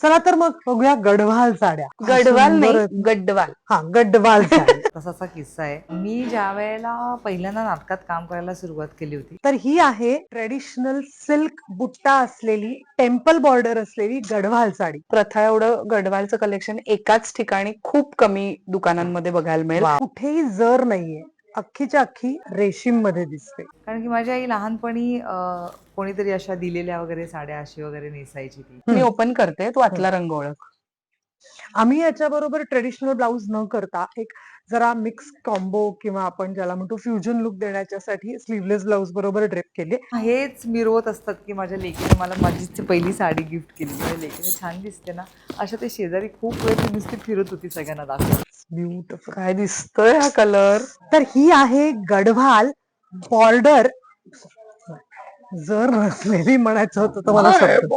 चला तर मग बघूया गढवाल साड्या. गढवाल नाही, सुंदर- गड्डवाल. हा, गढवाल साडी. तसाचा किस्सा आहे. मी ज्या वेळेला पहिल्यांदा नाटकात काम करायला सुरुवात केली होती, तर ही आहे ट्रेडिशनल सिल्क बुट्टा असलेली टेम्पल बॉर्डर असलेली गढवाल साडी. प्रथा एवढं गडवालचं कलेक्शन एकाच ठिकाणी खूप कमी दुकानांमध्ये बघायला मिळेल. कुठेही जर नाहीये, अख्खीच्या अख्खी रेशीम मध्ये दिसते. कारण की माझी आई लहानपणी कोणीतरी अशा दिलेल्या वगैरे साड्या अशी वगैरे नेसायची ती. मी ओपन करते, तू आतला रंग ओळख. आम्ही याच्याबरोबर ट्रेडिशनल ब्लाउज न करता एक जरा मिक्स कॉम्बो किंवा आपण ज्याला म्हणतो फ्युजन लुक देण्याच्यासाठी स्लीवलेस ब्लाउज बरोबर ड्रेप केले. हेच मिरवत असतात की माझ्या लेकीने मला माझी पहिली साडी गिफ्ट केली, माझ्या लेकीने छान दिसते ना, अशा ते शेजारी खूप वेळ ती नुसती फिरत होती सगळ्यांना दाखवत. ब्युटिफुल. काय दिसतोय हा कलर. तर ही आहे गढवाल बॉर्डर जर नसलेली म्हणायचं होतं तर मला शब्द.